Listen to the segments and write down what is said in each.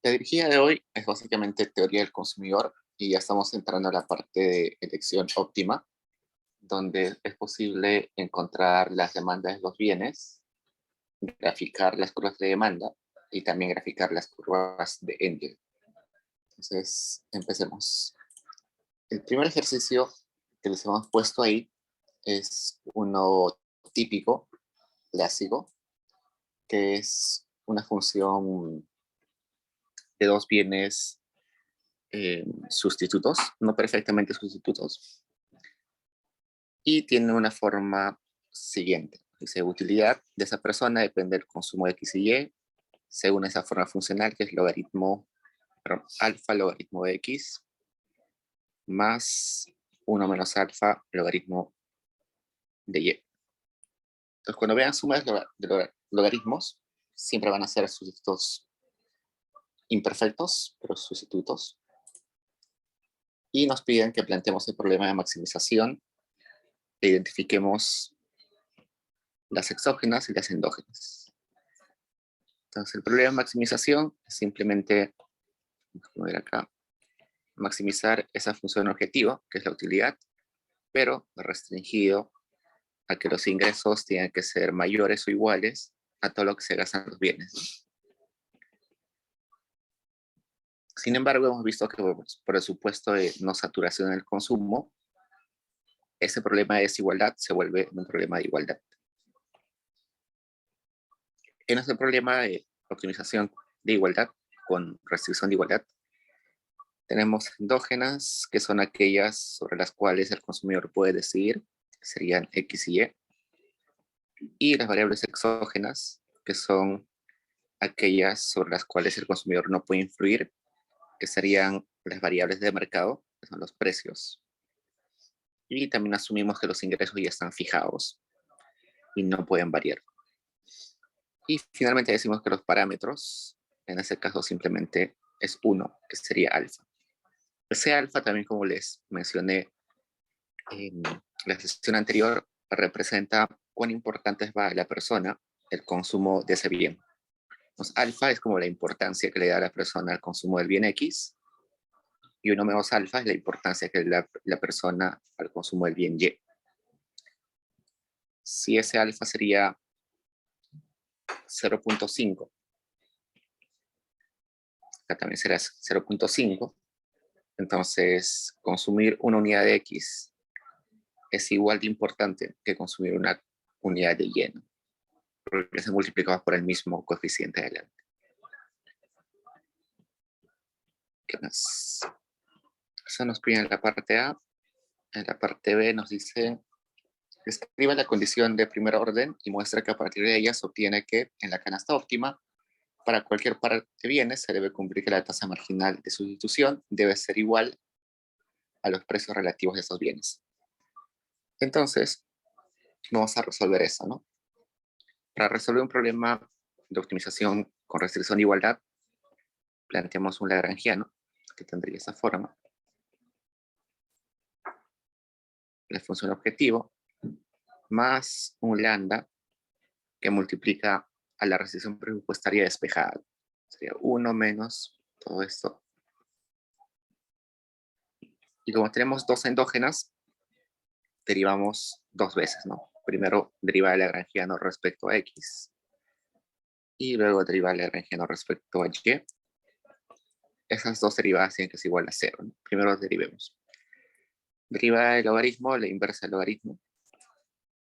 La dirigida de hoy es básicamente teoría del consumidor y ya estamos entrando a la parte de elección óptima, donde es posible encontrar las demandas de los bienes, graficar las curvas de demanda y también graficar las curvas de Engel. Entonces, empecemos. El primer ejercicio que les hemos puesto ahí es uno típico, clásico, que es una función de dos bienes sustitutos, no perfectamente sustitutos, y tiene una forma siguiente. Dice, utilidad de esa persona depende del consumo de X y Y, según esa forma funcional, que es logaritmo, perdón, alfa logaritmo de X, más 1 menos alfa logaritmo de Y. Entonces, cuando vean sumas de logaritmos, siempre van a ser sustitutos imperfectos, pero sustitutos. Y nos piden que planteemos el problema de maximización e identifiquemos las exógenas y las endógenas. Entonces, el problema de maximización es simplemente, vamos a ver acá, maximizar esa función objetivo, que es la utilidad, pero restringido a que los ingresos tienen que ser mayores o iguales a todo lo que se gastan los bienes. Sin embargo, hemos visto que por el supuesto de no saturación en el consumo, ese problema de desigualdad se vuelve un problema de igualdad. En este problema de optimización de igualdad con restricción de igualdad, tenemos endógenas, que son aquellas sobre las cuales el consumidor puede decidir, serían X y Y, y las variables exógenas, que son aquellas sobre las cuales el consumidor no puede influir, que serían las variables de mercado, que son los precios. Y también asumimos que los ingresos ya están fijados y no pueden variar. Y finalmente decimos que los parámetros, en este caso simplemente es uno, que sería alfa. Ese alfa también, como les mencioné en la sesión anterior, representa cuán importante es para la persona el consumo de ese bien. Entonces, alfa es como la importancia que le da la persona al consumo del bien X, y 1 menos alfa es la importancia que le da la persona al consumo del bien Y. Si ese alfa sería 0.5, acá también será 0.5, entonces consumir una unidad de X es igual de importante que consumir una unidad de Y, ¿no? Porque se multiplicaba por el mismo coeficiente adelante. ¿Qué más? Eso nos pide en la parte A. En la parte B nos dice, escriba la condición de primer orden y muestra que a partir de ella se obtiene que en la canasta óptima, para cualquier par de bienes, se debe cumplir que la tasa marginal de sustitución debe ser igual a los precios relativos de esos bienes. Entonces, vamos a resolver eso, ¿no? Para resolver un problema de optimización con restricción de igualdad, planteamos un lagrangiano que tendría esa forma. La función objetivo más un lambda que multiplica a la restricción presupuestaria despejada. Sería 1 menos todo esto. Y como tenemos dos endógenas, derivamos dos veces, ¿no? Primero deriva el lagrangiano respecto a X y luego deriva el lagrangiano respecto a Y. Esas dos derivadas tienen que ser igual a 0, ¿no? Primero derivemos. Deriva el logaritmo, la inversa del logaritmo.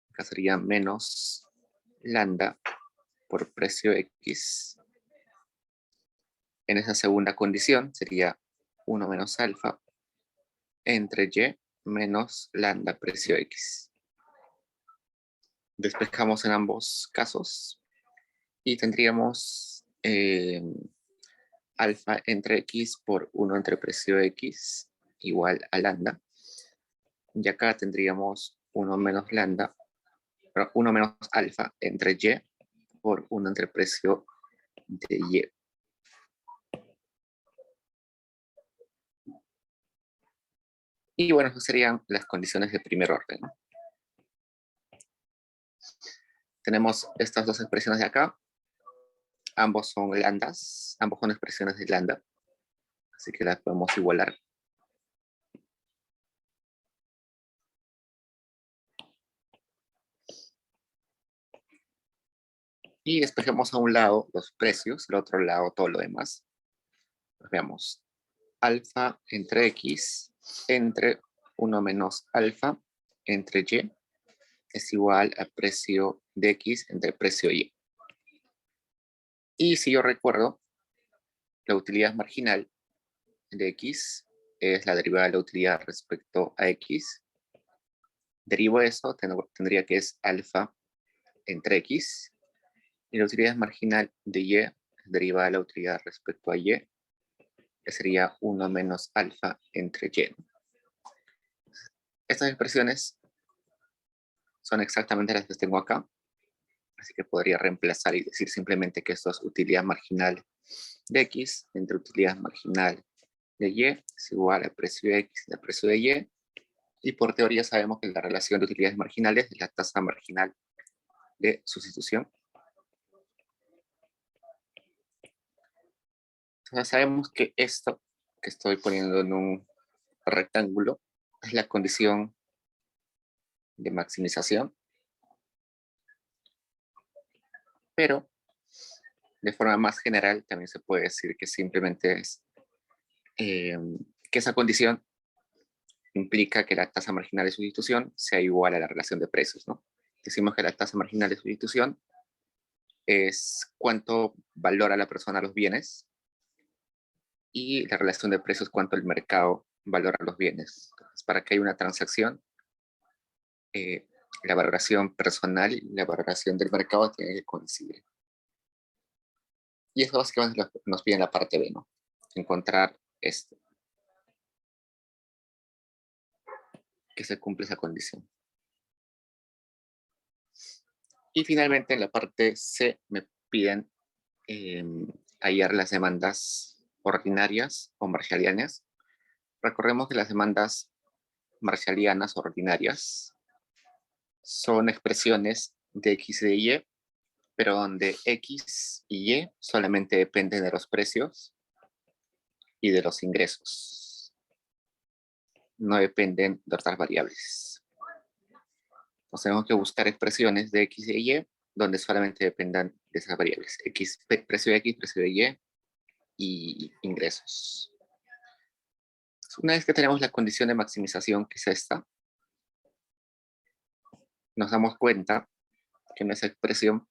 Acá sería menos lambda por precio X. En esa segunda condición sería 1 menos alfa entre Y menos lambda precio X. Despejamos en ambos casos y tendríamos alfa entre X por 1 entre precio X igual a lambda. Y acá tendríamos 1 menos lambda, 1 menos alfa entre Y por 1 entre precio de Y. Y bueno, esas serían las condiciones de primer orden, ¿no? Tenemos estas dos expresiones de acá. Ambos son lambdas, ambos son expresiones de lambda, así que las podemos igualar. Y despejemos a un lado los precios, al otro lado todo lo demás. Pues veamos, alfa entre x entre 1 menos alfa entre y es igual a precio de x entre precio y. Y si yo recuerdo, la utilidad marginal de x es la derivada de la utilidad respecto a x. Derivo eso, tendría que es alfa entre x. Y la utilidad marginal de y derivada de la utilidad respecto a y, que sería 1 menos alfa entre y. Estas expresiones son exactamente las que tengo acá. Así que podría reemplazar y decir simplemente que esto es utilidad marginal de x entre utilidad marginal de y es igual a precio de x entre precio de y. Y por teoría sabemos que la relación de utilidades marginales es la tasa marginal de sustitución. Entonces sabemos que esto que estoy poniendo en un rectángulo es la condición de maximización. Pero de forma más general también se puede decir que simplemente es que esa condición implica que la tasa marginal de sustitución sea igual a la relación de precios, ¿no? Decimos que la tasa marginal de sustitución es cuánto valora la persona los bienes y la relación de precios cuánto el mercado valora los bienes. Entonces, para que haya una transacción, la valoración personal y la valoración del mercado tienen que coincidir. Y eso básicamente nos pide en la parte B, ¿no? Encontrar esto, que se cumple esa condición. Y finalmente en la parte C me piden hallar las demandas ordinarias o marshallianas. Recordemos que las demandas marshallianas ordinarias son expresiones de x y de y, pero donde x y y solamente dependen de los precios y de los ingresos. No dependen de otras variables. Entonces tenemos que buscar expresiones de x y y donde solamente dependan de esas variables. Precio de x, precio de y ingresos. Una vez que tenemos la condición de maximización, que es esta, nos damos cuenta que en esa expresión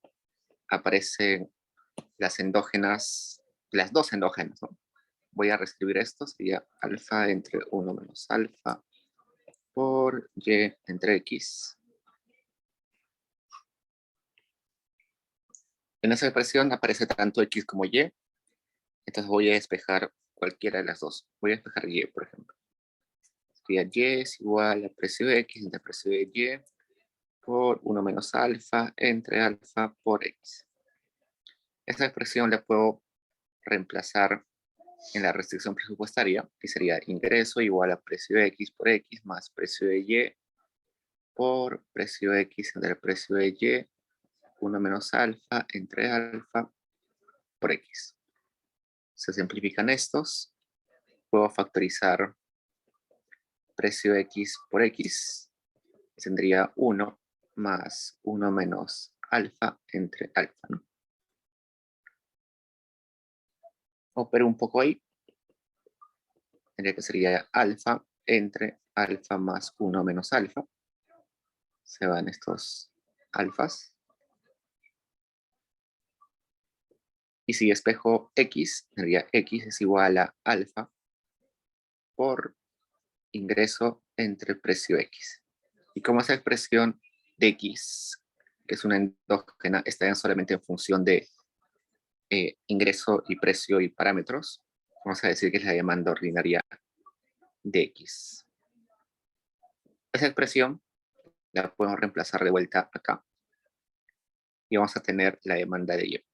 aparecen las endógenas, las dos endógenas, ¿no? Voy a reescribir esto, sería alfa entre 1 menos alfa por y entre x. En esa expresión aparece tanto x como y, entonces voy a despejar cualquiera de las dos. Voy a despejar y, por ejemplo. Sería y es igual a precio de x entre precio de y por 1 menos alfa entre alfa por x. Esta expresión la puedo reemplazar en la restricción presupuestaria, que sería ingreso igual a precio de x por x más precio de y por precio de x entre el precio de y, 1 menos alfa entre alfa por x. Se simplifican estos. Puedo factorizar precio de x por x. Tendría 1 más 1 menos alfa entre alfa, ¿no? Opero un poco ahí. Tendría que sería alfa entre alfa más 1 menos alfa. Se van estos alfas. Y si despejo x, tendría x es igual a alfa por ingreso entre precio x. Y como esa expresión de x, que es una endógena, está solamente en función de ingreso y precio y parámetros, vamos a decir que es la demanda ordinaria de x. Esa expresión la podemos reemplazar de vuelta acá. Y vamos a tener la demanda de y.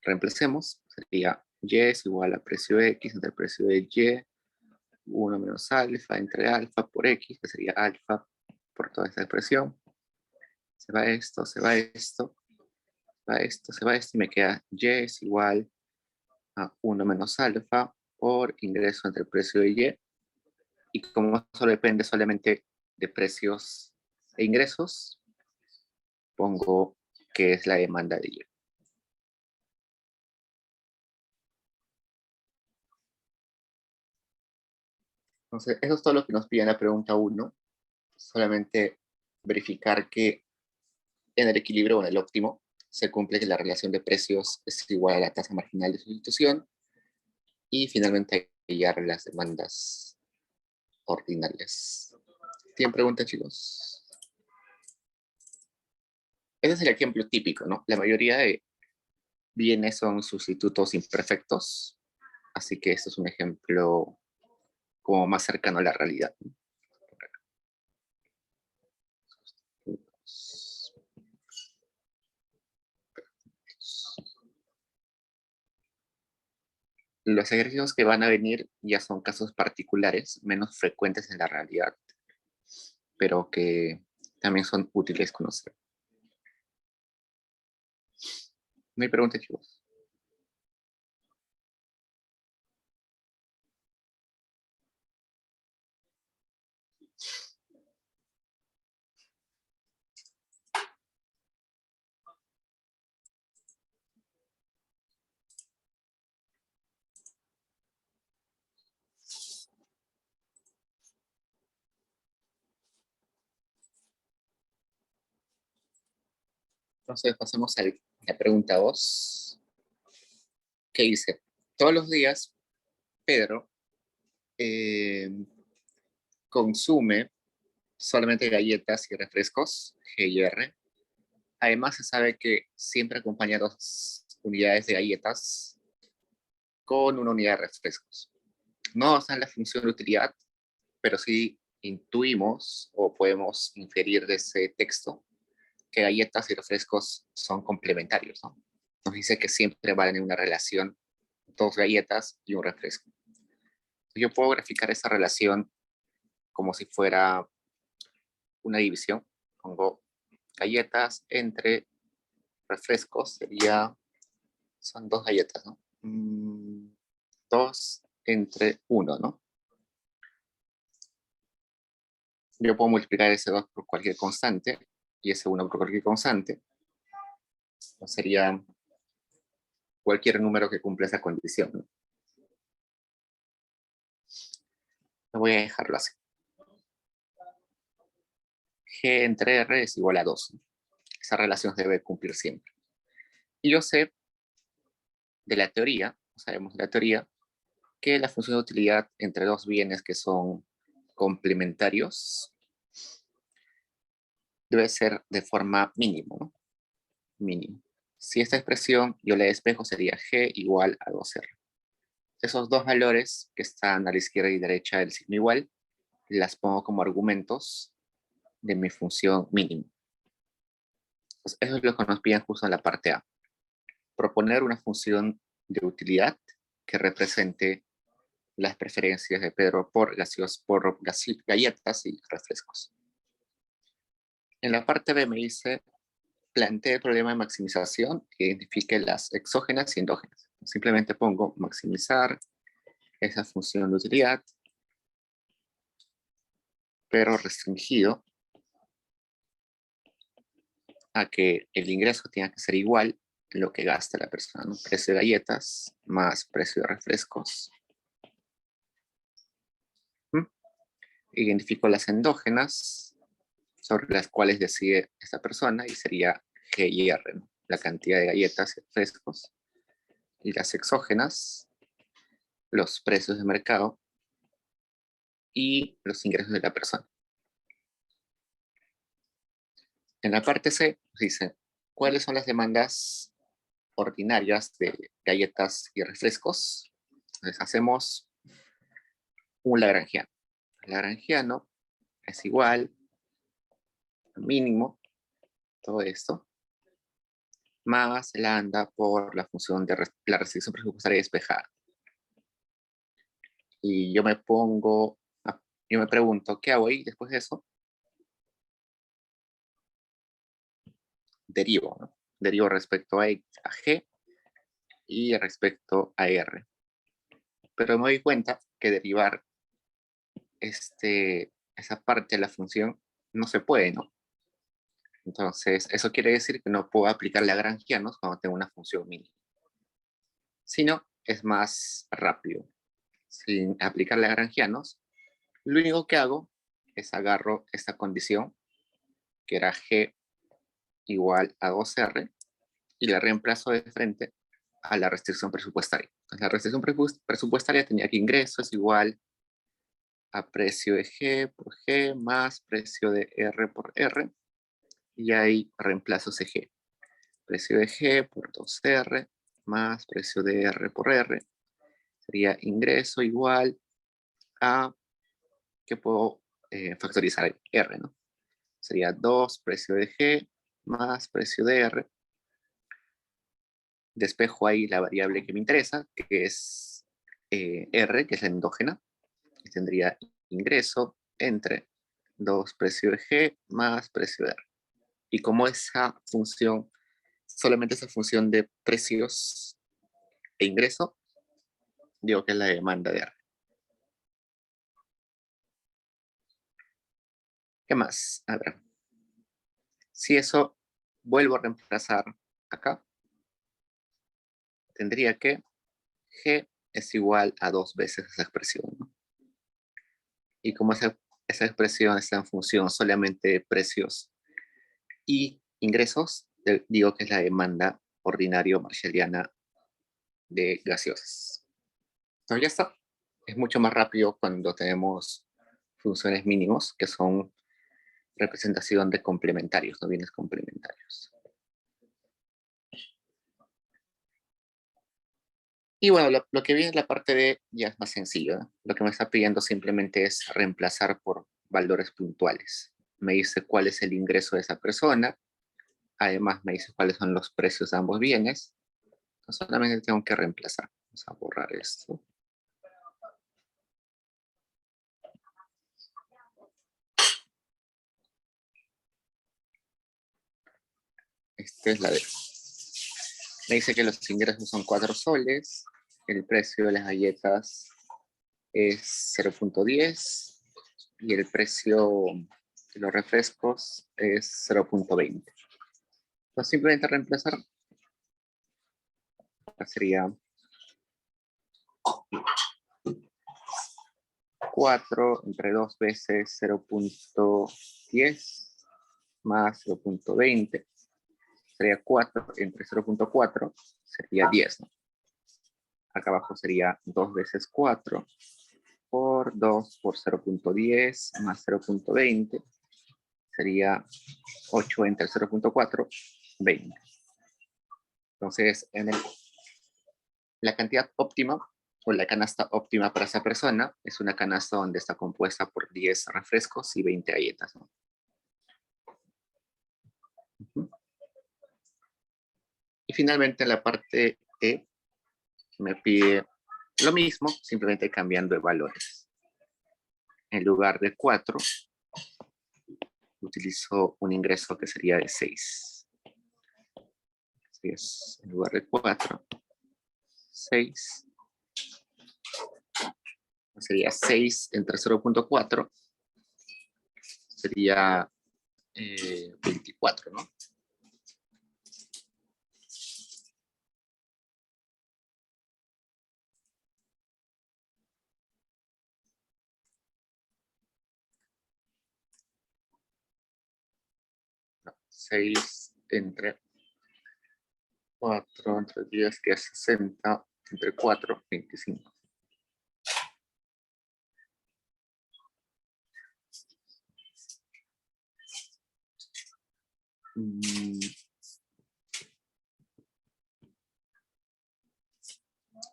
Reemplacemos, sería y es igual a precio de x entre el precio de y, 1 menos alfa entre alfa por x, que sería alfa por toda esta expresión. Se va esto, se va esto y me queda Y es igual a 1 menos alfa por ingreso entre el precio de Y. Y como eso depende solamente de precios e ingresos, pongo que es la demanda de Y. Entonces, eso es todo lo que nos pide en la pregunta 1. Solamente verificar que en el equilibrio o en el óptimo se cumple que la relación de precios es igual a la tasa marginal de sustitución y finalmente hallar las demandas ordinarias. ¿Tienen preguntas, chicos? Ese es el ejemplo típico, ¿no? La mayoría de bienes son sustitutos imperfectos, así que este es un ejemplo como más cercano a la realidad, ¿no? Los ejercicios que van a venir ya son casos particulares, menos frecuentes en la realidad, pero que también son útiles conocer. No hay preguntas, chicos. Entonces pasemos a la pregunta 2, que dice, todos los días Pedro consume solamente galletas y refrescos, G y R. Además se sabe que siempre acompaña 2 unidades de galletas con 1 unidad de refrescos. No está en la función de utilidad, pero sí intuimos o podemos inferir de ese texto que galletas y refrescos son complementarios, ¿no? Nos dice que siempre van en una relación 2 galletas y un refresco. Yo puedo graficar esa relación como si fuera una división. Pongo galletas entre refrescos, son 2 galletas, ¿no? 2 entre 1, ¿no? Yo puedo multiplicar ese 2 por cualquier constante y ese 1 por cualquier constante. No sería cualquier número que cumpla esa condición, ¿no? Voy a dejarlo así. G entre R es igual a 2, ¿no? Esa relación se debe cumplir siempre. Y yo sé de la teoría, sabemos de la teoría, que la función de utilidad entre 2 bienes que son complementarios debe ser de forma mínimo, ¿no? Mínimo. Si esta expresión yo la despejo sería G igual a 2R. Esos 2 valores que están a la izquierda y derecha del signo igual, las pongo como argumentos de mi función mínimo. Pues eso es lo que nos piden justo en la parte A. Proponer una función de utilidad que represente las preferencias de Pedro por galletas y refrescos. En la parte B me dice, plantee el problema de maximización que identifique las exógenas y endógenas. Simplemente pongo maximizar esa función de utilidad, pero restringido a que el ingreso tenga que ser igual a lo que gasta la persona, ¿no? Precio de galletas más precio de refrescos. Identifico las endógenas sobre las cuales decide esta persona y sería G y R, ¿no? La cantidad de galletas y refrescos. Y las exógenas, los precios de mercado y los ingresos de la persona. En la parte C dice, ¿cuáles son las demandas ordinarias de galletas y refrescos? Entonces hacemos un lagrangiano. El lagrangiano es igual al mínimo, todo esto, más lambda por la función de la restricción presupuestaria despejada. Y yo me pregunto, ¿qué hago ahí después de eso? Derivo, ¿no? derivo respecto a G y respecto a R. Pero me doy cuenta que derivar esa parte de la función no se puede, ¿no? Entonces, eso quiere decir que no puedo aplicar lagrangianos cuando tengo una función mínima. Sino, es más rápido. Sin aplicar lagrangianos, lo único que hago es agarro esta condición, que era G igual a 2R, y la reemplazo de frente a la restricción presupuestaria. Entonces, la restricción presupuestaria tenía que ingreso es igual a precio de G por G más precio de R por R, y ahí reemplazo ese G. Precio de G por 2R más precio de R por R sería ingreso igual a, que puedo factorizar R, ¿no? Sería 2 precio de G más precio de R. Despejo ahí la variable que me interesa, que es R, que es la endógena, y tendría ingreso entre 2 precio de G más precio de R. Y como esa función, solamente esa función de precios e ingreso, digo que es la demanda de R. ¿Qué más? A ver. Si eso vuelvo a reemplazar acá, tendría que G es igual a 2 veces esa expresión, ¿no? Y como esa expresión está en función solamente de precios y ingresos, digo que es la demanda ordinario marshalliana de gaseosas. Entonces ya está. Es mucho más rápido cuando tenemos funciones mínimos, que son representación de complementarios, no bienes complementarios. Y bueno, lo que viene en la parte de ya es más sencillo, ¿no? Lo que me está pidiendo simplemente es reemplazar por valores puntuales. Me dice cuál es el ingreso de esa persona, además me dice cuáles son los precios de ambos bienes. Entonces, solamente tengo que reemplazar. Vamos a borrar esto. Esta es la de... Me dice que los ingresos son 4 soles, el precio de las galletas es 0.10 y el precio de los refrescos es 0.20. Entonces simplemente reemplazar sería 4 entre 2 veces 0.10 más 0.20. Sería 4 entre 0.4 sería 10, ¿no? Acá abajo sería 2 veces 4 por 2 por 0.10 más 0.20 sería 8 entre 0.4, 20. Entonces, la cantidad óptima o la canasta óptima para esa persona es una canasta donde está compuesta por 10 refrescos y 20 galletas, ¿no? Y finalmente la parte E me pide lo mismo, simplemente cambiando de valores. En lugar de 4, utilizo un ingreso que sería de 6. En lugar de 4, 6. Sería 6 entre 0.4. Sería 24, ¿no? No, 6 entre 4 entre 10, que es 60, entre 4, 25.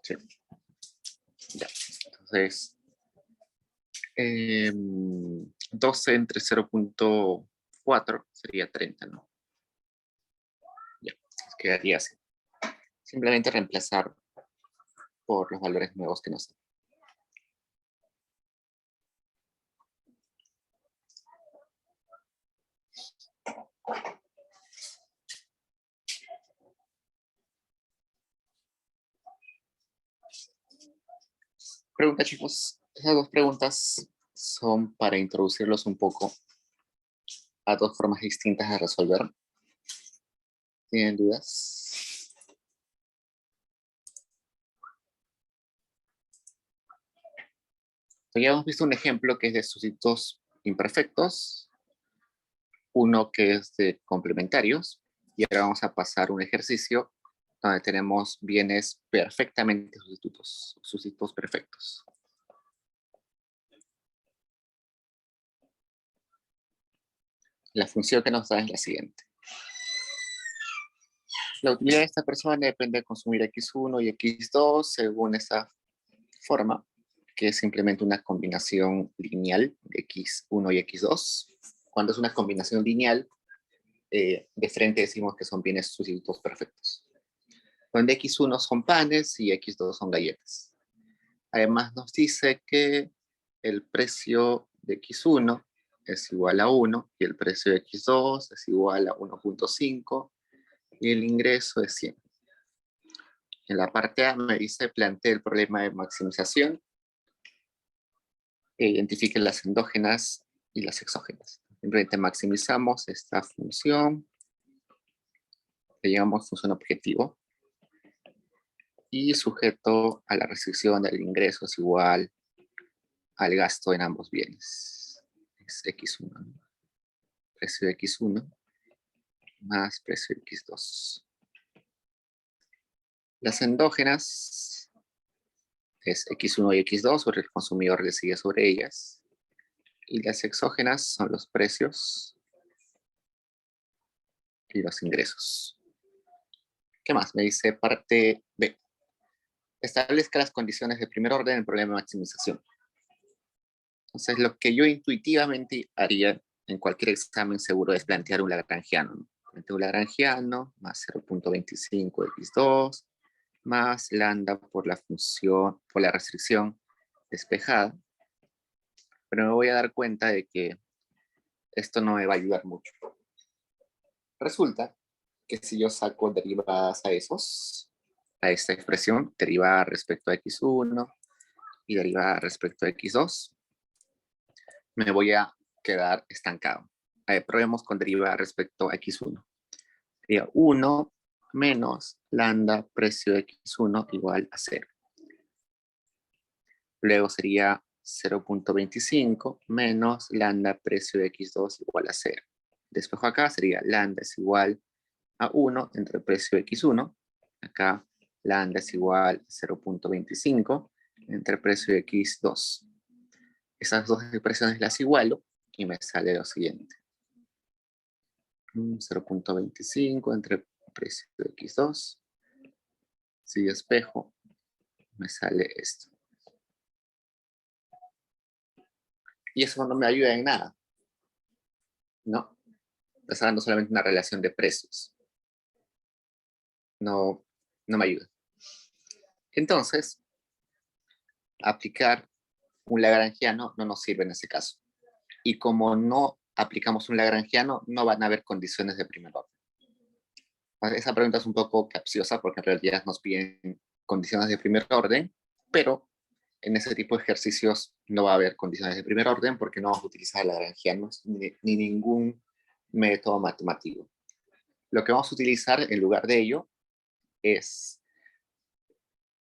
Sí. Ya. Entonces, 12 entre 0.4 sería 30, ¿no? Ya, quedaría así. Simplemente reemplazar por los valores nuevos que nos dan. Pregunta, chicos. Esas dos preguntas son para introducirlos un poco a dos formas distintas de resolver. ¿Tienen dudas? Ya hemos visto un ejemplo que es de sustitutos imperfectos, uno que es de complementarios, y ahora vamos a pasar un ejercicio donde tenemos bienes perfectamente sustitutos perfectos. La función que nos da es la siguiente. La utilidad de esta persona depende de consumir x1 y x2 según esta forma, que es simplemente una combinación lineal de x1 y x2. Cuando es una combinación lineal, de frente decimos que son bienes sustitutos perfectos, donde x1 son panes y x2 son galletas. Además nos dice que el precio de x1 es igual a 1 y el precio de x2 es igual a 1.5 y el ingreso es 100. En la parte A me dice plantea el problema de maximización e identifique las endógenas y las exógenas. Simplemente maximizamos esta función, le llamamos función objetivo, y sujeto a la restricción del ingreso es igual al gasto en ambos bienes. Es x1, ¿no? Precio de x1 más precio de x2. Las endógenas es x1 y x2, porque el consumidor decide sobre ellas. Y las exógenas son los precios y los ingresos. ¿Qué más? Me dice parte B. Establezca las condiciones de primer orden del problema de maximización. Entonces, lo que yo intuitivamente haría en cualquier examen seguro es plantear un lagrangiano, ¿no? Planteo un lagrangiano más 0.25x2 más lambda por la función, por la restricción despejada. Pero me voy a dar cuenta de que esto no me va a ayudar mucho. Resulta que si yo saco derivadas a esta expresión, derivada respecto a x1 y derivada respecto a x2, me voy a quedar estancado. Probemos con derivada respecto a x1. Sería 1 menos lambda precio de x1 igual a 0. Luego sería 0.25 menos lambda precio de x2 igual a 0. Despejo acá, sería lambda es igual a 1 entre precio de x1. Acá lambda es igual a 0.25 entre precio de x2. Esas dos expresiones las igualo y me sale lo siguiente. 0.25 entre precio de x2. Si despejo, me sale esto. Y eso no me ayuda en nada, ¿no? Está dando solamente una relación de precios. No me ayuda. Entonces, aplicar un lagrangiano no nos sirve en ese caso. Y como no aplicamos un lagrangiano, no van a haber condiciones de primer orden. Esa pregunta es un poco capciosa porque en realidad nos piden condiciones de primer orden, pero en ese tipo de ejercicios no va a haber condiciones de primer orden porque no vamos a utilizar lagrangianos ni ningún método matemático. Lo que vamos a utilizar en lugar de ello es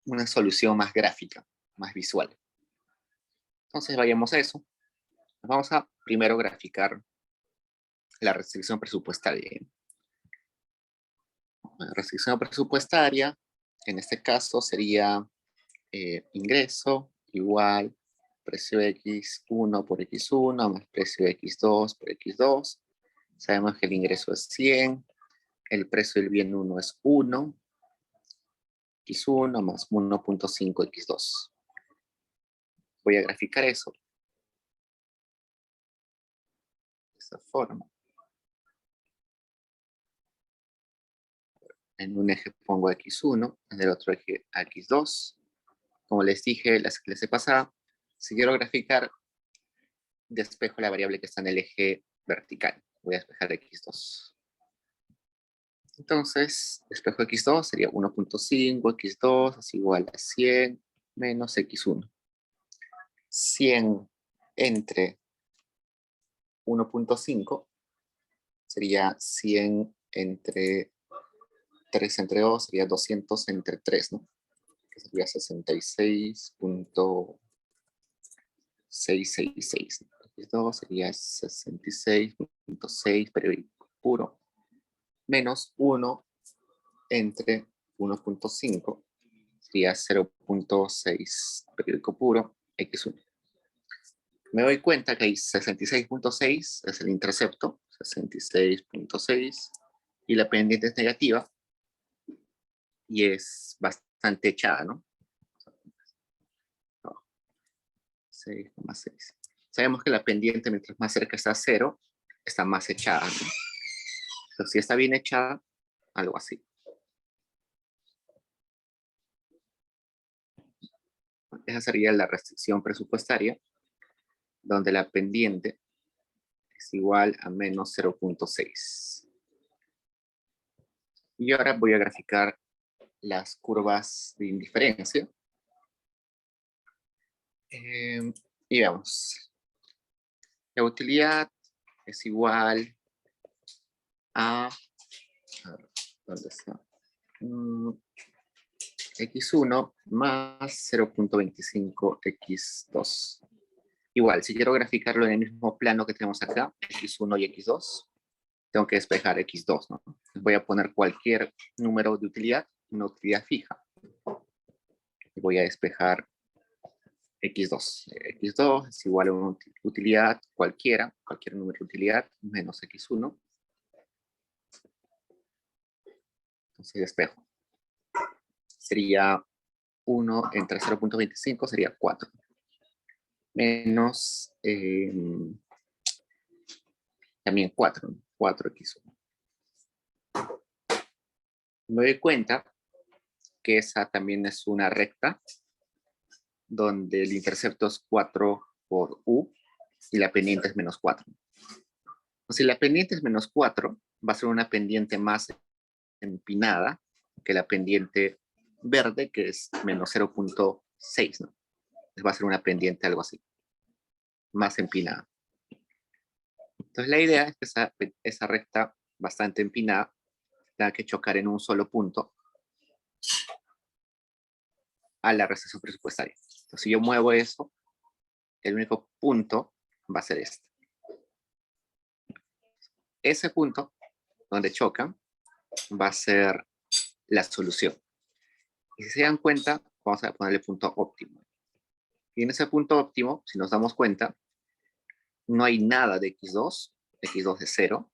una solución más gráfica, más visual. Entonces vayamos a eso. Vamos a primero graficar la restricción presupuestaria. La restricción presupuestaria, en este caso, sería ingreso igual precio de x1 por x1 más precio de x2 por x2. Sabemos que el ingreso es 100, el precio del bien 1 es 1, x1 más 1.5 x2. Voy a graficar eso de esta forma. En un eje pongo x1, en el otro eje x2. Como les dije la clase pasada, si quiero graficar, despejo la variable que está en el eje vertical. Voy a despejar x2. Entonces, despejo x2 sería 1.5, x2 es igual a 100 menos x1. 100 entre 1.5 sería 100 entre 3 entre 2, sería 200 entre 3, ¿no? Que sería 66.666. X2 sería 66.6 periódico puro, menos 1 entre 1.5 sería 0.6 periódico puro, X1. Me doy cuenta que hay 66.6 es el intercepto, 66.6, y la pendiente es negativa y es bastante echada, ¿no? 6,6. Sabemos que la pendiente, mientras más cerca está a 0, está más echada, ¿no? Pero si está bien echada, algo así. Esa sería la restricción presupuestaria, donde la pendiente es igual a menos 0.6. Y ahora voy a graficar las curvas de indiferencia. Y veamos. La utilidad es igual a ver, ¿dónde está? X1 más 0.25 X2. Igual, si quiero graficarlo en el mismo plano que tenemos acá, X1 y X2, tengo que despejar X2, ¿no? Voy a poner cualquier número de utilidad, una utilidad fija. Y voy a despejar X2. X2 es igual a una utilidad cualquiera, cualquier número de utilidad, menos X1. Entonces despejo. Sería 1 entre 0.25, sería 4. Menos también 4, 4X1. Me doy cuenta que esa también es una recta donde el intercepto es 4 por U y la pendiente es menos 4. Si la pendiente es menos 4, va a ser una pendiente más empinada que la pendiente verde, que es menos 0.6, ¿no? Va a ser una pendiente algo así, más empinada. Entonces la idea es que esa recta bastante empinada tenga que chocar en un solo punto a la restricción presupuestaria. Entonces si yo muevo eso, el único punto va a ser este. Ese punto donde chocan va a ser la solución. Y si se dan cuenta, vamos a ponerle punto óptimo. Y en ese punto óptimo, si nos damos cuenta, no hay nada de X2 es 0,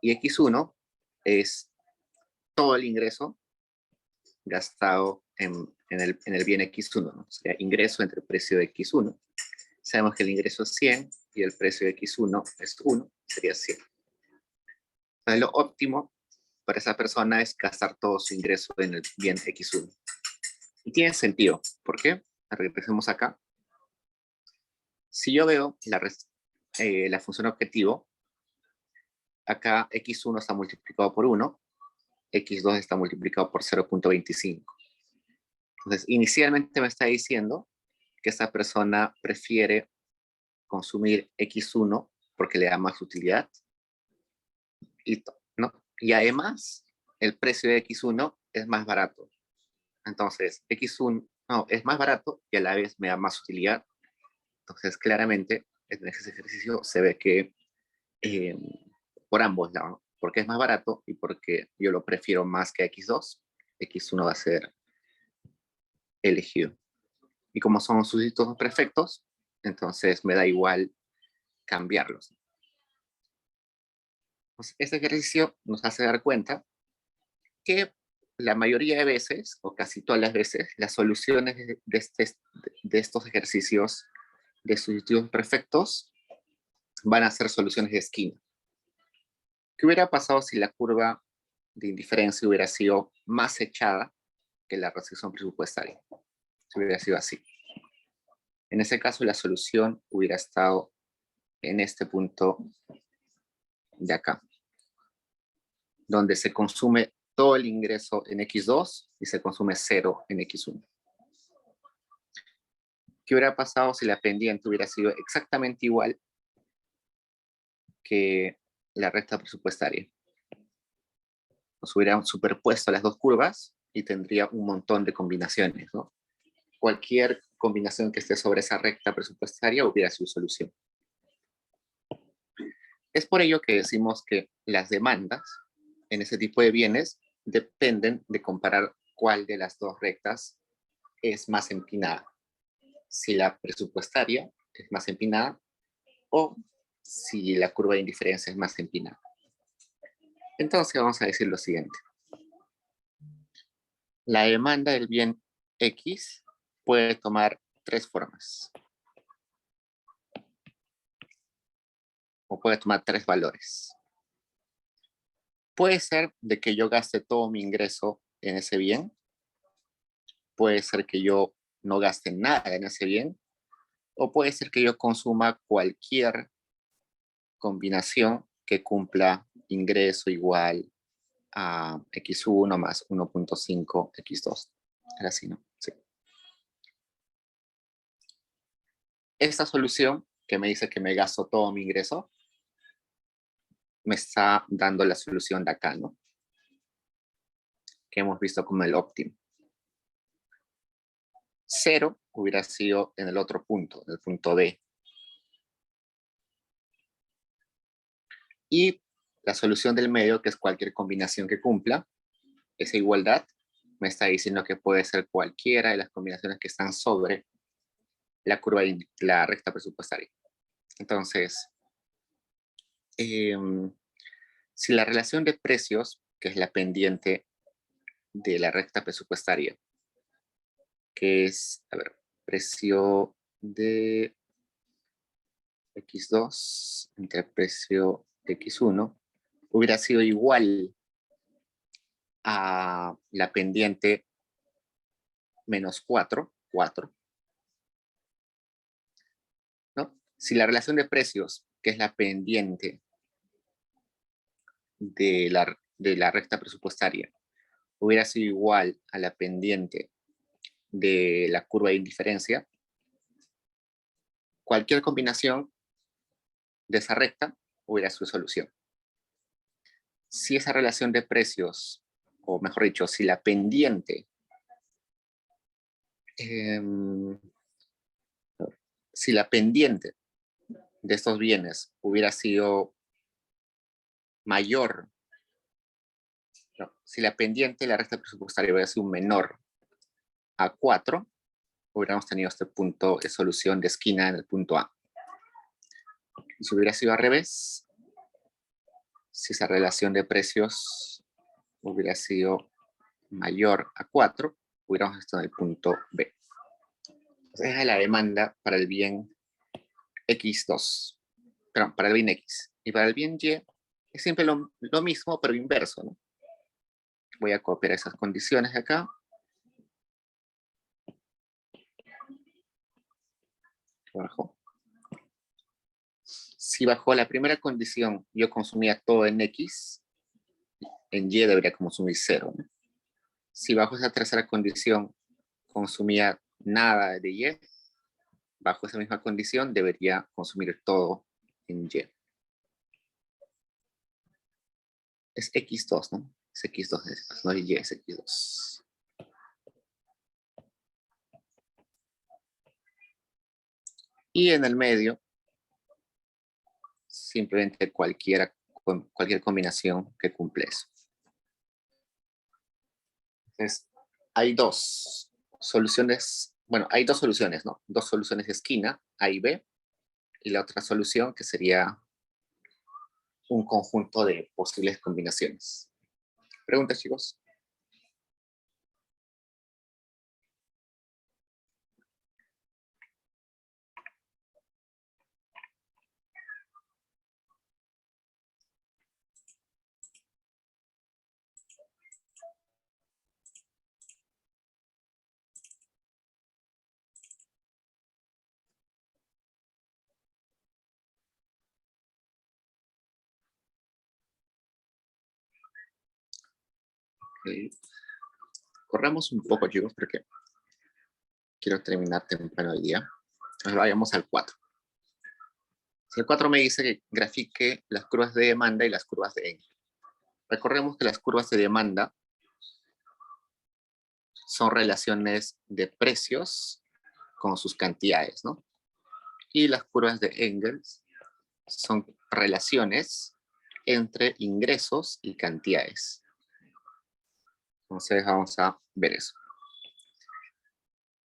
y X1 es todo el ingreso gastado en el bien X1, ¿no? O sea, ingreso entre el precio de X1. Sabemos que el ingreso es 100 y el precio de X1 es 1, sería 100. Entonces, lo óptimo para esa persona es gastar todo su ingreso en el bien X1. Y tiene sentido. ¿Por qué? Regresemos acá. Si yo veo la función objetivo, acá X1 está multiplicado por 1, X2 está multiplicado por 0.25. Entonces, inicialmente me está diciendo que esta persona prefiere consumir X1 porque le da más utilidad. ¿No? Y además, el precio de X1 es más barato. Entonces, X1 es más barato y a la vez me da más utilidad. Entonces, claramente, en ese ejercicio se ve que por ambos lados, ¿no? Porque es más barato y porque yo lo prefiero más que X2, X1 va a ser elegido. Y como son sustitutos perfectos, entonces me da igual cambiarlos. Pues este ejercicio nos hace dar cuenta que la mayoría de veces, o casi todas las veces, las soluciones de estos ejercicios de sustitutos perfectos van a ser soluciones de esquina. ¿Qué hubiera pasado si la curva de indiferencia hubiera sido más echada que la restricción presupuestaria? Si hubiera sido así. En ese caso, la solución hubiera estado en este punto de acá, donde se consume todo el ingreso en X2 y se consume 0 en X1. ¿Qué hubiera pasado si la pendiente hubiera sido exactamente igual que la recta presupuestaria? Nos hubieran superpuesto las dos curvas y tendría un montón de combinaciones, ¿no? Cualquier combinación que esté sobre esa recta presupuestaria hubiera su solución. Es por ello que decimos que las demandas en ese tipo de bienes dependen de comparar cuál de las dos rectas es más empinada. Si la presupuestaria es más empinada o si la curva de indiferencia es más empinada. Entonces vamos a decir lo siguiente. La demanda del bien X puede tomar tres formas. O puede tomar tres valores. Puede ser de que yo gaste todo mi ingreso en ese bien. Puede ser que yo no gaste nada en ese bien. O puede ser que yo consuma cualquier combinación que cumpla ingreso igual a x1 más 1.5 x2. Era así, ¿no? Sí. Esta solución que me dice que me gasto todo mi ingreso me está dando la solución de acá, ¿no? Que hemos visto como el óptimo. 0 hubiera sido en el otro punto, en el punto B. Y la solución del medio, que es cualquier combinación que cumpla esa igualdad, me está diciendo que puede ser cualquiera de las combinaciones que están sobre la curva, la recta presupuestaria. Entonces, si la relación de precios, que es la pendiente de la recta presupuestaria, que es, a ver, precio de x2 entre precio de x1, hubiera sido igual a la pendiente menos 4, ¿no? Si la relación de precios, que es la pendiente de la recta presupuestaria, hubiera sido igual a la pendiente de la curva de indiferencia, cualquier combinación de esa recta hubiera su solución. Si esa relación de precios, o mejor dicho, si la pendiente si la pendiente de estos bienes hubiera sido mayor, no, si la pendiente de la recta presupuestaria hubiera sido menor a 4, hubiéramos tenido este punto de solución de esquina en el punto A. Y si hubiera sido al revés, si esa relación de precios hubiera sido mayor a 4, hubiéramos estado en el punto B. Entonces, esa es la demanda para el bien X2, perdón, para el bien X. Y para el bien Y es siempre lo mismo, pero inverso, ¿no? Voy a copiar esas condiciones de acá. Abajo. Si bajo la primera condición yo consumía todo en X, en Y debería consumir 0, ¿no? Si bajo esa tercera condición consumía nada de Y, bajo esa misma condición debería consumir todo en Y. Es X2, ¿no? Es X2, no es Y, es X2. Y en el medio, simplemente cualquier combinación que cumple eso. Entonces, hay dos soluciones, bueno, hay dos soluciones, ¿no? Dos soluciones de esquina, A y B, y la otra solución que sería un conjunto de posibles combinaciones. ¿Preguntas, chicos? Okay. Corramos un poco, chicos, porque quiero terminar temprano el día. Entonces vayamos al 4. Si el 4 me dice que grafique las curvas de demanda y las curvas de Engel. Recordemos que las curvas de demanda son relaciones de precios con sus cantidades, ¿no? Y las curvas de Engels son relaciones entre ingresos y cantidades. Entonces vamos a ver eso.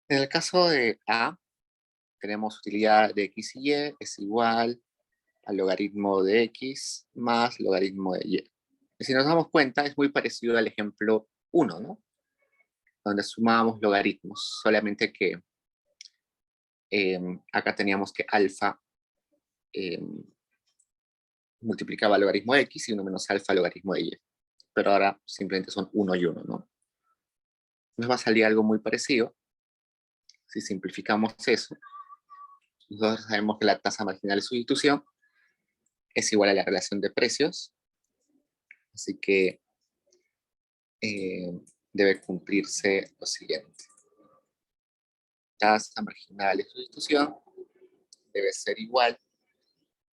En el caso de A, tenemos utilidad de x y y es igual al logaritmo de x más logaritmo de y. Y si nos damos cuenta, es muy parecido al ejemplo 1, ¿no? Donde sumábamos logaritmos, solamente que acá teníamos que alfa multiplicaba el logaritmo de x y 1 menos alfa logaritmo de y. Pero ahora simplemente son 1 y 1, ¿no? Nos va a salir algo muy parecido. Si simplificamos eso, nosotros sabemos que la tasa marginal de sustitución es igual a la relación de precios. Así que debe cumplirse lo siguiente. Tasa marginal de sustitución debe ser igual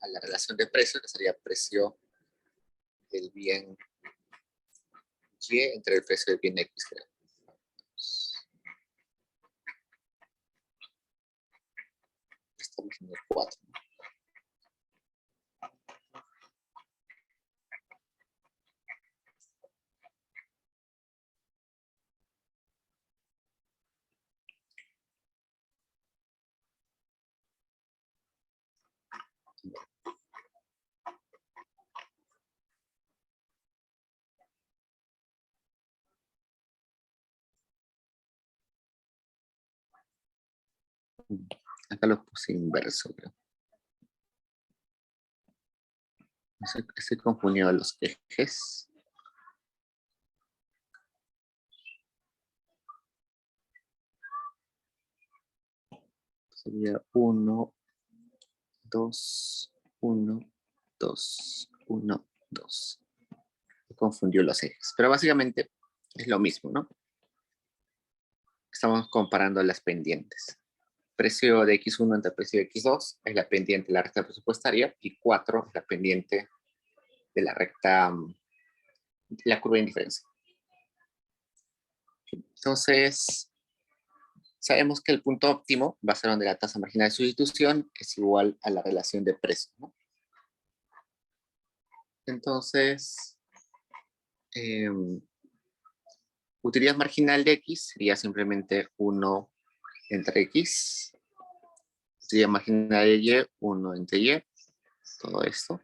a la relación de precios, que sería precio del bien Y entre el precio del bien X. Estamos en el 4. Acá lo puse inverso, creo. Estoy confundido los ejes. Sería 1, 2, 1, 2, 1, 2. Me confundió los ejes. Pero básicamente es lo mismo, ¿no? Estamos comparando las pendientes. Precio de X1 entre precio de X2 es la pendiente de la recta presupuestaria y 4 es la pendiente de la recta, de la curva de indiferencia. Entonces, sabemos que el punto óptimo va a ser donde la tasa marginal de sustitución es igual a la relación de precio, ¿no? Entonces, utilidad marginal de X sería simplemente 1 entre X. Utilidad marginal de Y, 1 entre Y. Todo esto.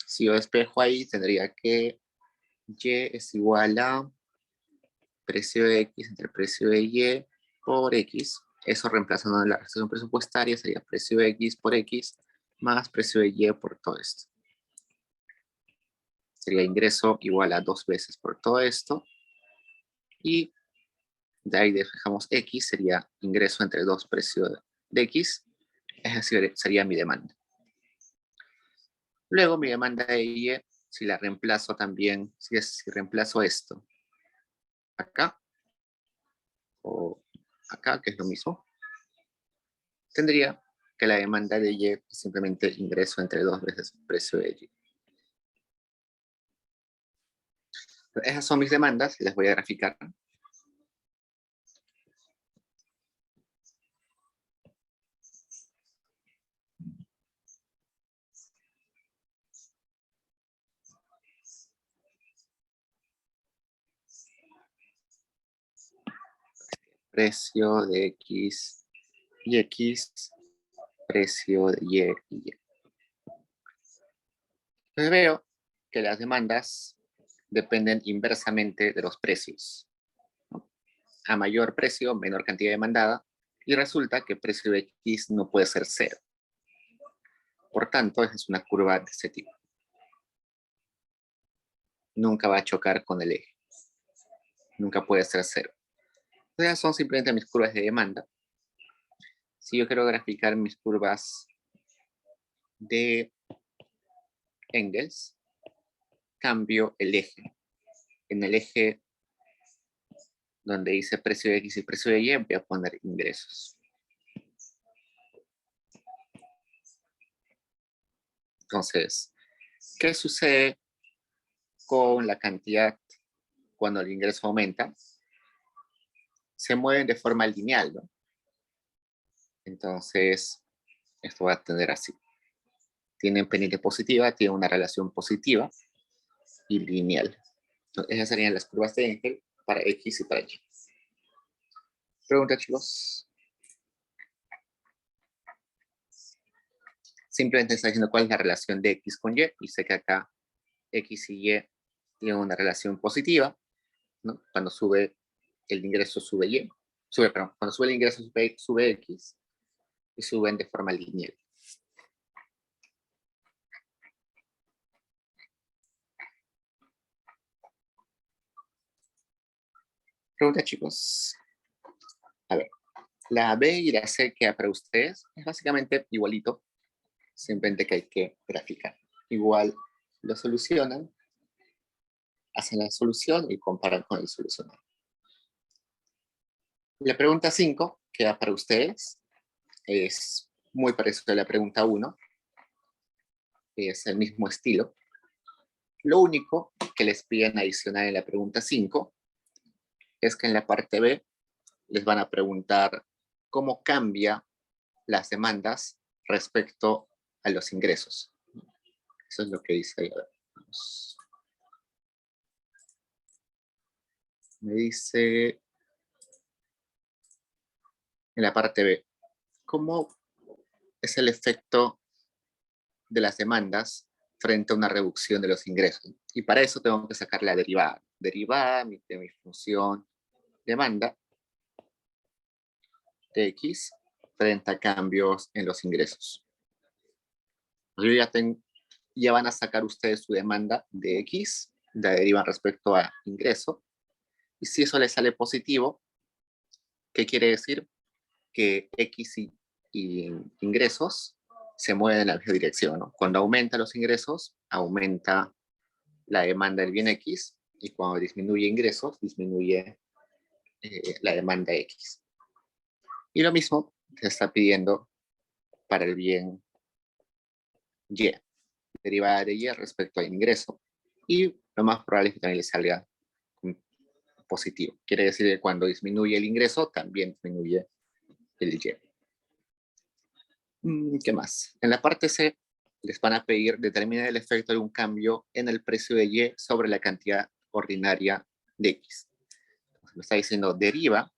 Si yo despejo ahí, tendría que Y es igual a precio de X entre precio de Y por X. Eso reemplazando la relación presupuestaria sería precio de X por X más precio de Y por todo esto. Sería ingreso igual a 2 veces por todo esto. Y de ahí despejamos X, sería ingreso entre 2 precios de X. Es decir, sería mi demanda. Luego mi demanda de Y, si la reemplazo también, si reemplazo esto acá o acá, que es lo mismo, tendría que la demanda de Y es simplemente ingreso entre 2 veces el precio de Y. Esas son mis demandas, las voy a graficar. Precio de X y X, precio de Y y Y. Entonces veo que las demandas dependen inversamente de los precios, ¿no? A mayor precio, menor cantidad demandada, y resulta que precio de X no puede ser 0. Por tanto, esa es una curva de este tipo. Nunca va a chocar con el eje. Nunca puede ser 0. Entonces, son simplemente mis curvas de demanda. Si yo quiero graficar mis curvas de Engels, cambio el eje. En el eje donde dice precio de X y precio de Y, voy a poner ingresos. Entonces, ¿qué sucede con la cantidad cuando el ingreso aumenta? Se mueven de forma lineal, ¿no? Entonces, esto va a tener así. Tienen pendiente positiva, tienen una relación positiva y lineal. Entonces, esas serían las curvas de Engel para X y para Y. Pregunta, chicos. Simplemente está diciendo cuál es la relación de X con Y. Y sé que acá X y Y tienen una relación positiva, ¿no? Cuando sube el ingreso, sube Y. Cuando sube el ingreso, sube X. Y suben de forma lineal. Pregunta, chicos. A ver, la B y la C que para ustedes es básicamente igualito, simplemente que hay que graficar. Igual lo solucionan, hacen la solución y comparan con el solucionado. La pregunta 5 queda para ustedes. Es muy parecido a la pregunta 1. Es el mismo estilo. Lo único que les piden adicional en la pregunta 5 es que en la parte B les van a preguntar cómo cambia las demandas respecto a los ingresos. Eso es lo que dice ahí. Me dice en la parte B, ¿cómo es el efecto de las demandas frente a una reducción de los ingresos? Y para eso tengo que sacar la derivada. Derivada de mi función demanda de X frente a cambios en los ingresos. Yo ya van a sacar ustedes su demanda de X, la derivan respecto a ingreso, y si eso les sale positivo, ¿qué quiere decir? Que X y ingresos se mueven en la misma dirección, ¿no? Cuando aumenta los ingresos, aumenta la demanda del bien X, y cuando disminuye ingresos, disminuye la demanda X. Y lo mismo se está pidiendo para el bien Y, derivada de Y respecto al ingreso. Y lo más probable es que también le salga positivo. Quiere decir que cuando disminuye el ingreso, también disminuye el Y. ¿Qué más? En la parte C, les van a pedir determinar el efecto de un cambio en el precio de Y sobre la cantidad ordinaria de X. Me está diciendo, deriva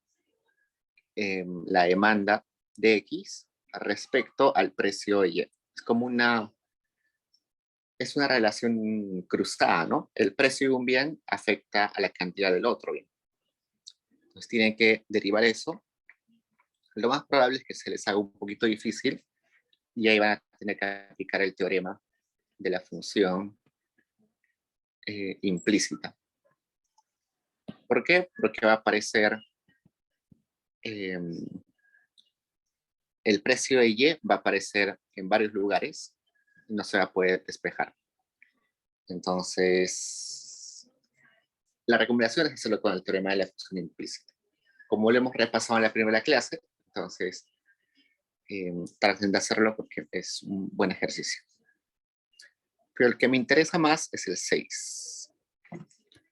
la demanda de X respecto al precio de Y. Es como una relación cruzada, ¿no? El precio de un bien afecta a la cantidad del otro bien. Entonces tienen que derivar eso. Lo más probable es que se les haga un poquito difícil y ahí van a tener que aplicar el teorema de la función implícita. ¿Por qué? Porque va a aparecer el precio de Y va a aparecer en varios lugares y no se va a poder despejar. Entonces, la recomendación es hacerlo con el teorema de la función implícita. Como lo hemos repasado en la primera clase, entonces traten de hacerlo porque es un buen ejercicio. Pero el que me interesa más es el 6.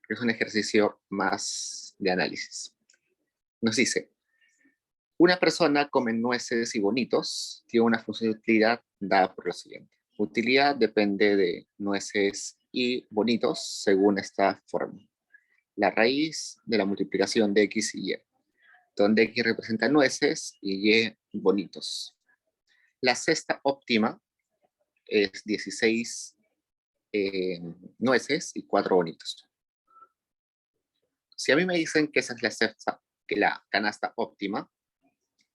Es un ejercicio más de análisis. Nos dice, una persona come nueces y bonitos, tiene una función de utilidad dada por lo siguiente. Utilidad depende de nueces y bonitos según esta forma. La raíz de la multiplicación de X y Y, donde X representa nueces y Y bonitos. La cesta óptima es 16 nueces y 4 bonitos. Si a mí me dicen que esa es la canasta óptima,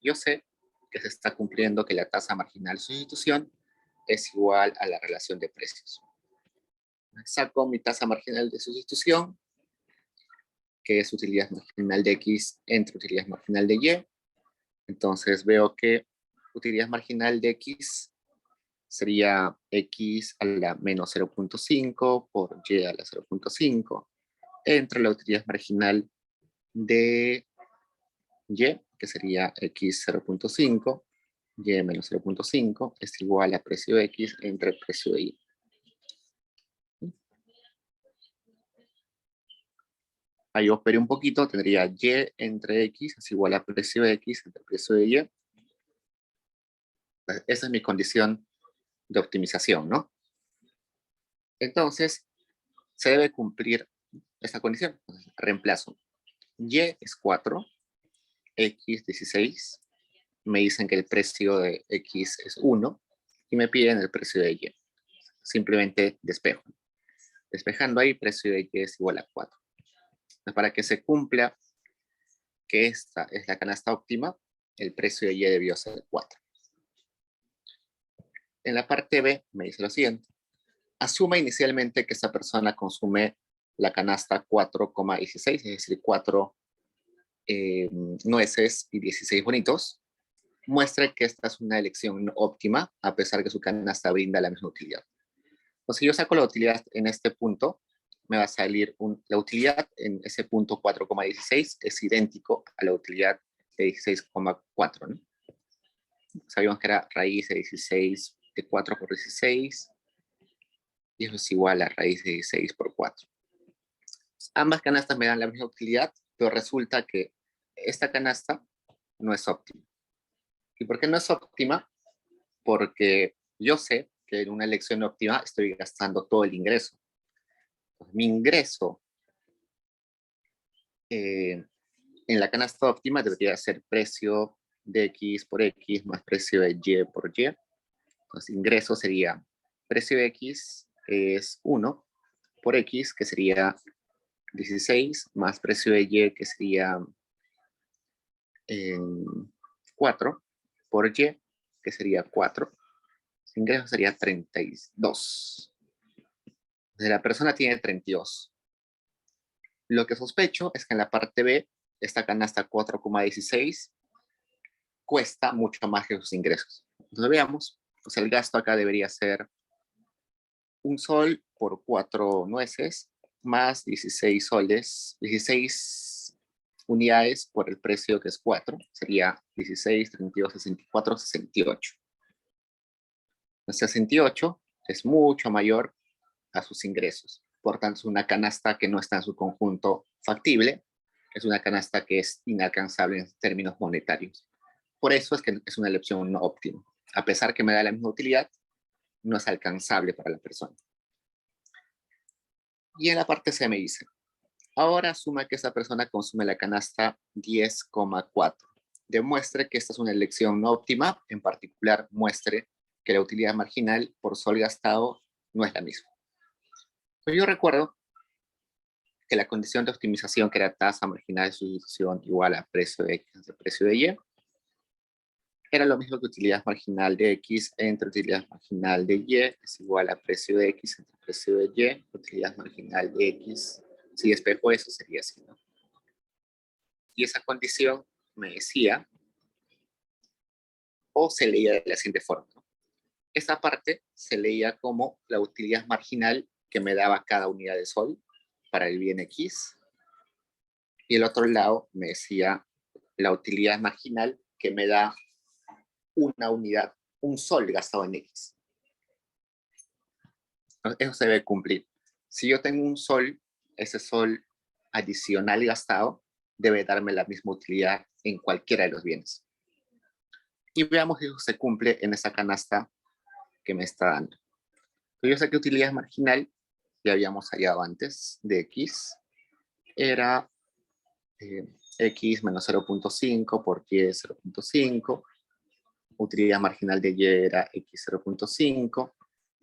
yo sé que se está cumpliendo que la tasa marginal de sustitución es igual a la relación de precios. Saco mi tasa marginal de sustitución, que es utilidad marginal de X entre utilidad marginal de Y. Entonces veo que utilidad marginal de X sería X a la menos 0.5 por Y a la 0.5 entre la utilidad marginal de Y, que sería X 0.5, y menos 0.5 es igual a precio X entre precio de Y. Ahí operé un poquito, tendría Y entre X es igual a precio X entre precio de Y. Esa es mi condición de optimización, ¿no? Entonces, se debe cumplir esta condición. Entonces, reemplazo. Y es 4, X 16. Me dicen que el precio de X es 1 y me piden el precio de Y. Simplemente despejo. Despejando ahí, precio de Y es igual a 4. Entonces, para que se cumpla que esta es la canasta óptima, el precio de Y debió ser 4. En la parte B me dice lo siguiente. Asuma inicialmente que esta persona consume la canasta 4,16, es decir, 4 nueces y 16 bonitos. Muestre que esta es una elección óptima, a pesar que su canasta brinda la misma utilidad. Entonces, si yo saco la utilidad en este punto, me va a salir la utilidad en ese punto 4,16 es idéntico a la utilidad de 16,4, ¿no? Sabíamos que era raíz de 16 de 4 por 16 y eso es igual a raíz de 16 por 4. Ambas canastas me dan la misma utilidad, pero resulta que esta canasta no es óptima. ¿Y por qué no es óptima? Porque yo sé que en una elección óptima estoy gastando todo el ingreso. Mi ingreso en la canasta óptima debería ser precio de X por X más precio de Y por Y. Entonces, ingreso sería precio de X es 1 por X, que sería 16, más precio de Y, que sería 4, por Y, que sería 4. Ingreso sería 32. Entonces, la persona tiene 32. Lo que sospecho es que en la parte B, esta canasta 4,16 cuesta mucho más que sus ingresos. Entonces veamos, pues el gasto acá debería ser un sol por 4 nueces más 16 soles, 16 unidades por el precio que es 4, sería 16, 32, 64, 68. El 68 es mucho mayor a sus ingresos. Por tanto, es una canasta que no está en su conjunto factible, es una canasta que es inalcanzable en términos monetarios. Por eso es que es una elección no óptima. A pesar que me da la misma utilidad, no es alcanzable para la persona. Y en la parte C me dice, ahora asuma que esa persona consume la canasta 10,4. Demuestre que esta es una elección no óptima, en particular muestre que la utilidad marginal por sol gastado no es la misma. Pero yo recuerdo que la condición de optimización, que era tasa marginal de sustitución igual a precio de X entre precio de Y, era lo mismo que utilidad marginal de X entre utilidad marginal de Y es igual a precio de X entre precio de Y, utilidad marginal de X. Si despejo eso sería así, ¿no? Y esa condición me decía, o se leía de la siguiente forma, ¿no? Esta parte se leía como la utilidad marginal que me daba cada unidad de sol para el bien X, y el otro lado me decía la utilidad marginal que me da una unidad, un sol gastado en X. Eso se debe cumplir. Si yo tengo un sol, ese sol adicional gastado debe darme la misma utilidad en cualquiera de los bienes. Y veamos si eso se cumple en esa canasta que me está dando. Yo sé que utilidad marginal, ya habíamos hallado antes, de X, era X menos 0.5 por Y 0.5. Utilidad marginal de Y era X 0.5,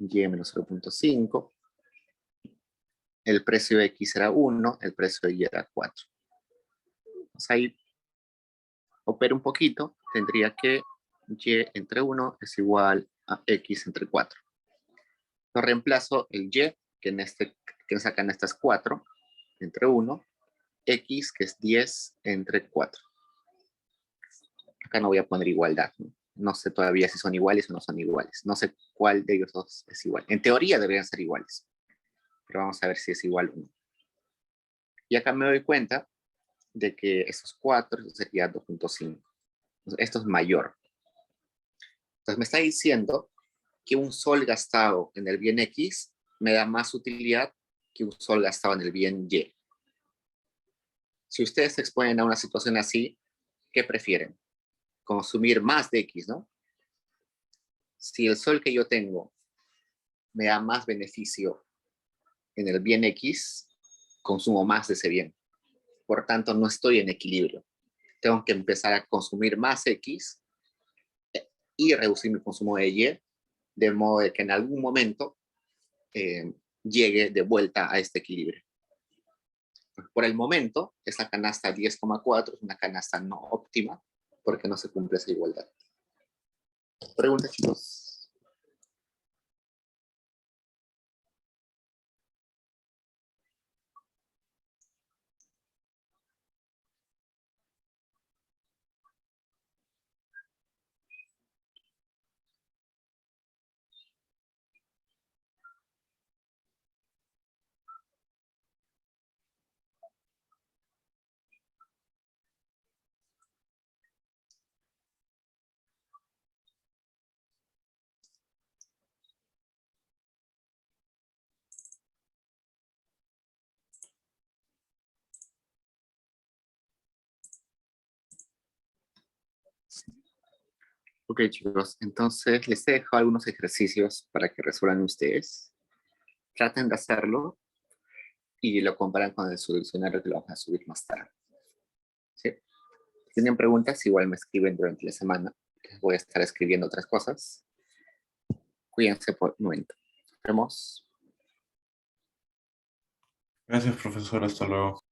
Y menos 0.5. El precio de X era 1, el precio de Y era 4. Entonces ahí opero un poquito, tendría que Y entre 1 es igual a X entre 4. Lo reemplazo el Y, que en esa canasta es 4, entre 1, X, que es 10 entre 4. Acá no voy a poner igualdad, ¿no? No sé todavía si son iguales o no son iguales. No sé cuál de ellos dos es igual. En teoría deberían ser iguales, pero vamos a ver si es igual o no. Y acá me doy cuenta de que esos 4 sería 2.5. Esto es mayor. Entonces me está diciendo que un sol gastado en el bien X me da más utilidad que un sol gastado en el bien Y. Si ustedes se exponen a una situación así, ¿qué prefieren? Consumir más de X, ¿no? Si el sol que yo tengo me da más beneficio en el bien X, consumo más de ese bien. Por tanto, no estoy en equilibrio. Tengo que empezar a consumir más X y reducir mi consumo de Y, de modo de que en algún momento llegue de vuelta a este equilibrio. Por el momento, esa canasta 10,4 es una canasta no óptima porque no se cumple esa igualdad. Preguntas, chicos. Ok, chicos, entonces les he dejado algunos ejercicios para que resuelvan ustedes. Traten de hacerlo y lo comparan con el solucionario que lo vamos a subir más tarde. ¿Sí? Si tienen preguntas, igual me escriben durante la semana. Voy a estar escribiendo otras cosas. Cuídense por un momento. Nos vemos. Gracias, profesor. Hasta luego.